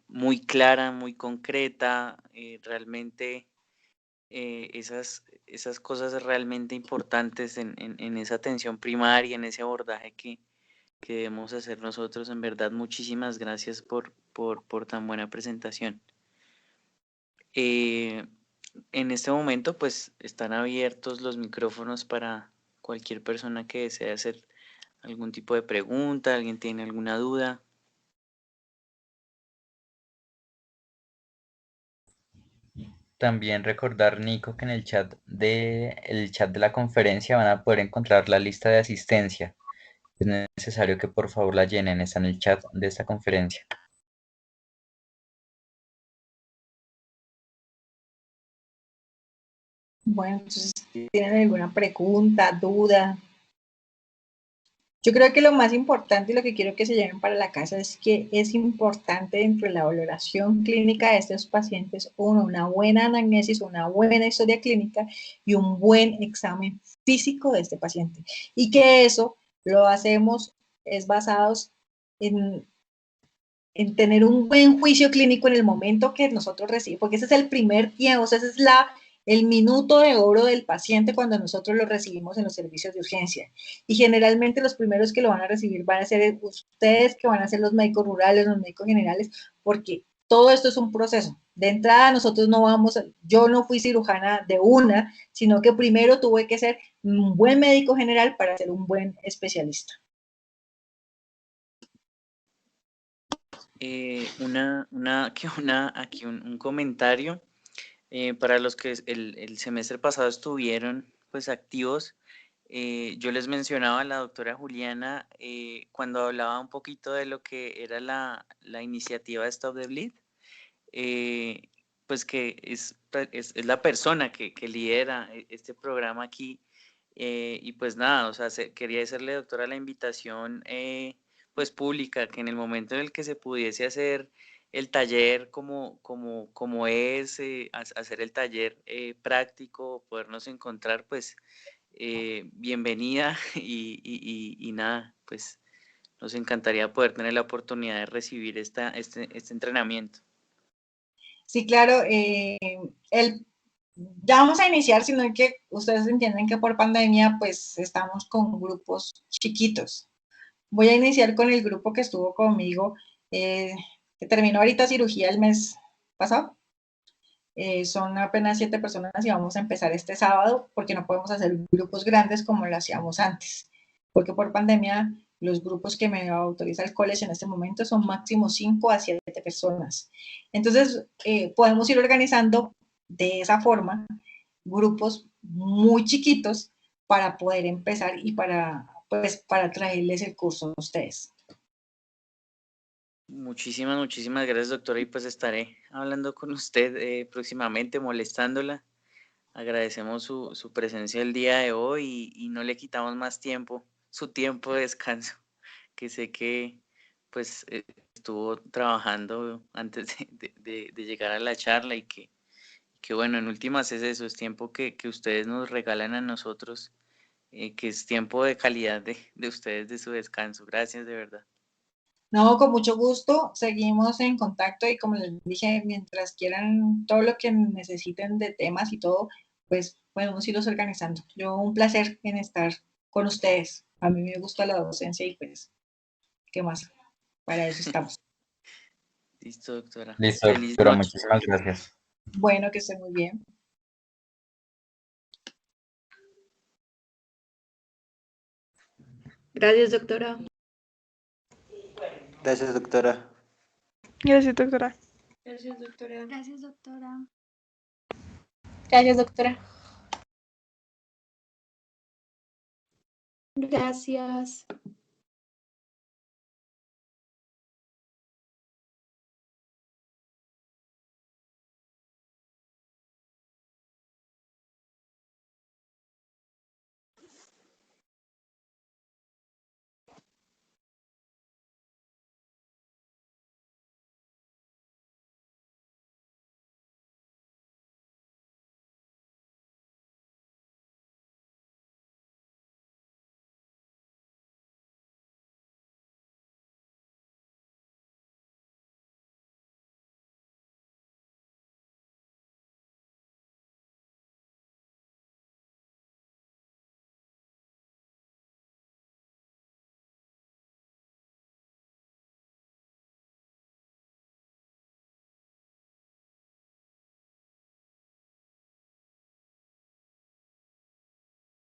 muy clara, muy concreta. Realmente esas cosas realmente importantes en esa atención primaria, en ese abordaje que debemos hacer nosotros. En verdad, muchísimas gracias por tan buena presentación. En este momento, pues están abiertos los micrófonos para cualquier persona que desee hacer algún tipo de pregunta, alguien tiene alguna duda. También recordar, Nico, que en el chat de la conferencia van a poder encontrar la lista de asistencia. Es necesario que por favor la llenen, está en el chat de esta conferencia. Bueno, entonces, ¿tienen alguna pregunta, duda? Yo creo que lo más importante y lo que quiero que se lleven para la casa es que es importante dentro de la valoración clínica de estos pacientes, uno, una buena anamnesis, una buena historia clínica y un buen examen físico de este paciente. Y que eso lo hacemos es basados en tener un buen juicio clínico en el momento que nosotros recibimos, porque ese es el primer tiempo, o sea, ese es el minuto de oro del paciente cuando nosotros lo recibimos en los servicios de urgencia. Y generalmente los primeros que lo van a recibir van a ser ustedes, que van a ser los médicos rurales, los médicos generales, porque todo esto es un proceso. De entrada, nosotros no vamos, yo no fui cirujana de una, sino que primero tuve que ser un buen médico general para ser un buen especialista. Aquí un comentario. Para los que el semestre pasado estuvieron pues activos, yo les mencionaba a la doctora Juliana cuando hablaba un poquito de lo que era la iniciativa Stop the Bleed, pues que es la persona que lidera este programa aquí. Y pues nada, o sea, quería hacerle, doctora, la invitación pues pública, que en el momento en el que se pudiese hacer el taller como es, hacer el taller práctico, podernos encontrar, pues bienvenida y nada, pues nos encantaría poder tener la oportunidad de recibir este entrenamiento. Sí, claro, ya vamos a iniciar, sino que ustedes entienden que por pandemia pues estamos con grupos chiquitos. Voy a iniciar con el grupo que estuvo conmigo, que terminó ahorita cirugía el mes pasado. Son apenas 7 personas y vamos a empezar este sábado porque no podemos hacer grupos grandes como lo hacíamos antes, porque por pandemia los grupos que me autoriza el college en este momento son máximo 5 a 7 personas. Entonces, podemos ir organizando de esa forma grupos muy chiquitos para poder empezar y para traerles el curso a ustedes. Muchísimas gracias, doctora, y pues estaré hablando con usted próximamente, molestándola. Agradecemos su presencia el día de hoy y no le quitamos más tiempo, su tiempo de descanso, que sé que pues estuvo trabajando antes de llegar a la charla y que bueno, en últimas es eso, es tiempo que ustedes nos regalan a nosotros, que es tiempo de calidad de ustedes, de su descanso. Gracias, de verdad. No, con mucho gusto, seguimos en contacto y como les dije, mientras quieran todo lo que necesiten de temas y todo, pues podemos irlos organizando. Yo un placer en estar con ustedes. A mí me gusta la docencia y pues, ¿qué más? Para eso estamos. Listo, doctora. Listo, Feliz doctora, noche. muchísimas gracias. Bueno, que estén muy bien. Gracias, doctora. Gracias, doctora. Gracias, doctora. Gracias, doctora. Gracias, doctora. Gracias, doctora. Gracias.